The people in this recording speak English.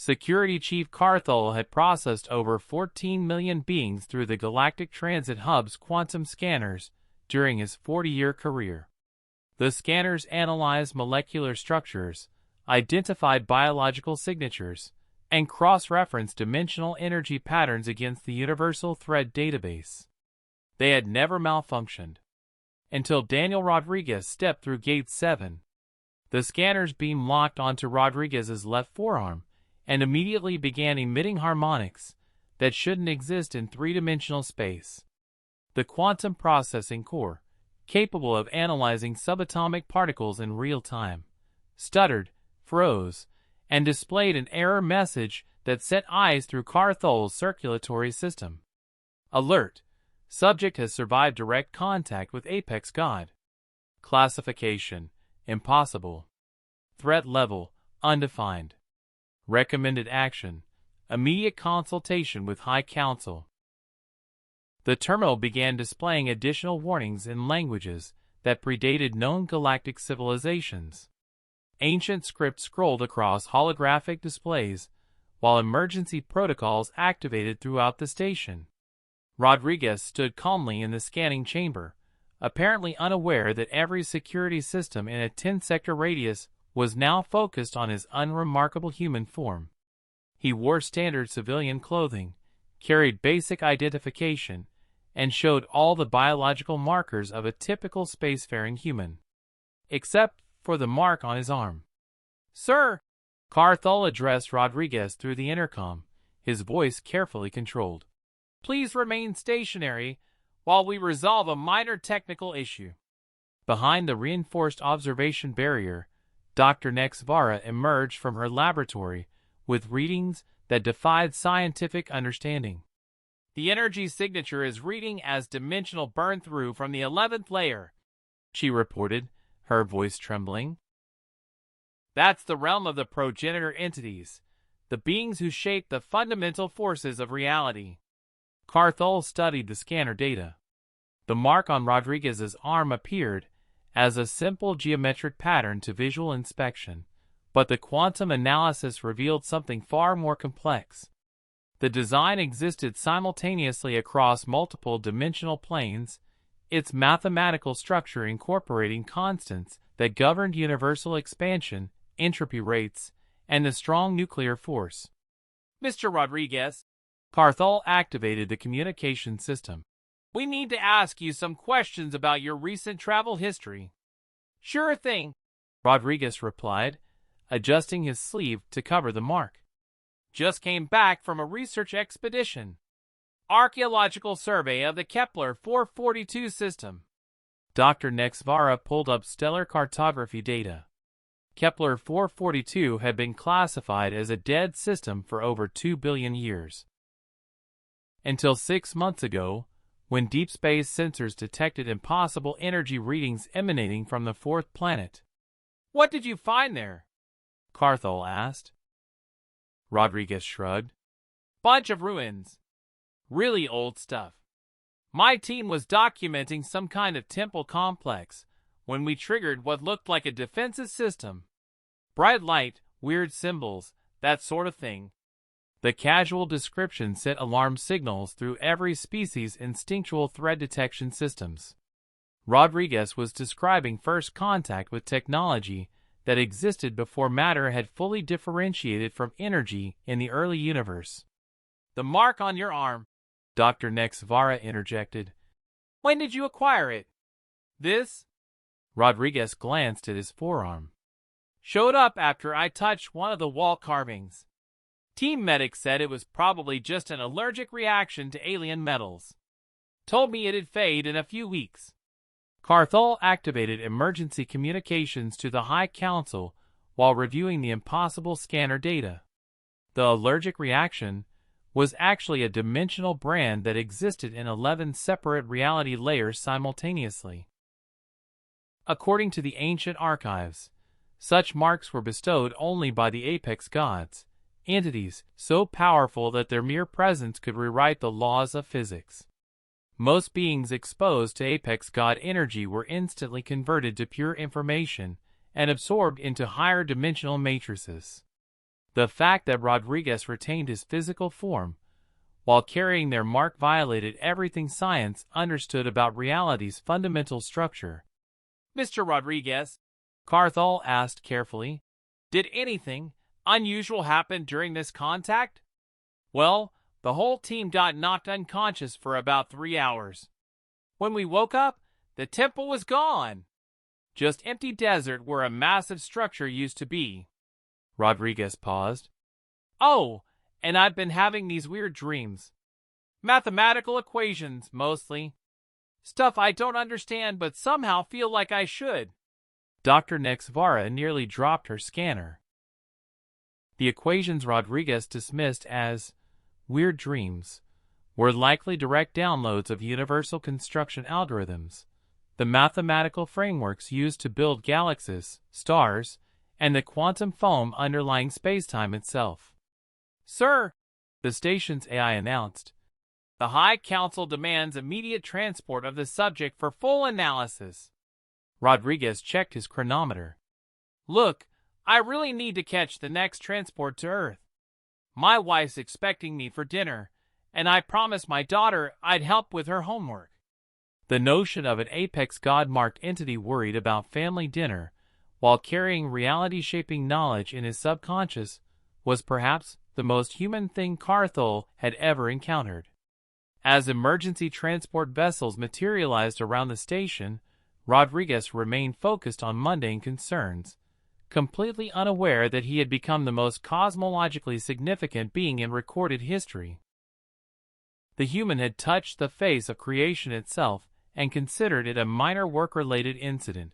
Security Chief Carthol had processed over 14 million beings through the Galactic Transit Hub's quantum scanners during his 40-year career. The scanners analyzed molecular structures, identified biological signatures, and cross-referenced dimensional energy patterns against the Universal Thread Database. They had never malfunctioned until Daniel Rodriguez stepped through Gate 7. The scanners beam locked onto Rodriguez's left forearm and immediately began emitting harmonics that shouldn't exist in three-dimensional space. The quantum processing core, capable of analyzing subatomic particles in real time, stuttered, froze, and displayed an error message that sent eyes through Carthol's circulatory system. Alert! Subject has survived direct contact with Apex God. Classification: impossible. Threat level: undefined. Recommended action: immediate consultation with High Council. The terminal began displaying additional warnings in languages that predated known galactic civilizations. Ancient script scrolled across holographic displays, while emergency protocols activated throughout the station. Rodriguez stood calmly in the scanning chamber, apparently unaware that every security system in a 10-sector radius was now focused on his unremarkable human form. He wore standard civilian clothing, carried basic identification, and showed all the biological markers of a typical spacefaring human, except for the mark on his arm. "Sir!" Carthol addressed Rodriguez through the intercom, his voice carefully controlled. "Please remain stationary while we resolve a minor technical issue." Behind the reinforced observation barrier, Dr. Nexvara emerged from her laboratory with readings that defied scientific understanding. "The energy signature is reading as dimensional burn-through from the 11th layer," she reported, her voice trembling. "That's the realm of the progenitor entities, the beings who shape the fundamental forces of reality." Carthol studied the scanner data. The mark on Rodriguez's arm appeared as a simple geometric pattern to visual inspection, but the quantum analysis revealed something far more complex. The design existed simultaneously across multiple dimensional planes, its mathematical structure incorporating constants that governed universal expansion, entropy rates, and the strong nuclear force. "Mr. Rodriguez," Carthol activated the communication system. "We need to ask you some questions about your recent travel history." "Sure thing," Rodriguez replied, adjusting his sleeve to cover the mark. "Just came back from a research expedition. Archaeological survey of the Kepler 442 system." Dr. Nexvara pulled up stellar cartography data. Kepler 442 had been classified as a dead system for over 2 billion years. Until 6 months ago, when deep space sensors detected impossible energy readings emanating from the fourth planet. "What did you find there?" Carthol asked. Rodriguez shrugged. "Bunch of ruins. Really old stuff. My team was documenting some kind of temple complex when we triggered what looked like a defensive system. Bright light, weird symbols, that sort of thing." The casual description sent alarm signals through every species' instinctual threat detection systems. Rodriguez was describing first contact with technology that existed before matter had fully differentiated from energy in the early universe. "The mark on your arm," Dr. Nexvara interjected. "When did you acquire it?" "This?" Rodriguez glanced at his forearm. "Showed up after I touched one of the wall carvings. Team medic said it was probably just an allergic reaction to alien metals. Told me it'd fade in a few weeks." Carthol activated emergency communications to the High Council while reviewing the impossible scanner data. The allergic reaction was actually a dimensional brand that existed in 11 separate reality layers simultaneously. According to the ancient archives, such marks were bestowed only by the apex gods, entities so powerful that their mere presence could rewrite the laws of physics. Most beings exposed to apex god energy were instantly converted to pure information and absorbed into higher dimensional matrices. The fact that Rodriguez retained his physical form while carrying their mark violated everything science understood about reality's fundamental structure. "Mr. Rodriguez," Carthol asked carefully, "did anything unusual happen during this contact?" "Well, the whole team got knocked unconscious for about 3 hours. When we woke up, the temple was gone. Just empty desert where a massive structure used to be." Rodriguez paused. "Oh, and I've been having these weird dreams. Mathematical equations, mostly. Stuff I don't understand but somehow feel like I should." Dr. Nexvara nearly dropped her scanner. The equations Rodriguez dismissed as weird dreams were likely direct downloads of universal construction algorithms, the mathematical frameworks used to build galaxies, stars, and the quantum foam underlying spacetime itself. "Sir," the station's AI announced, "the High Council demands immediate transport of the subject for full analysis." Rodriguez checked his chronometer. "Look, I really need to catch the next transport to Earth. My wife's expecting me for dinner, and I promised my daughter I'd help with her homework." The notion of an apex god-marked entity worried about family dinner while carrying reality-shaping knowledge in his subconscious was perhaps the most human thing Carthol had ever encountered. As emergency transport vessels materialized around the station, Rodriguez remained focused on mundane concerns, completely unaware that he had become the most cosmologically significant being in recorded history. The human had touched the face of creation itself and considered it a minor work-related incident.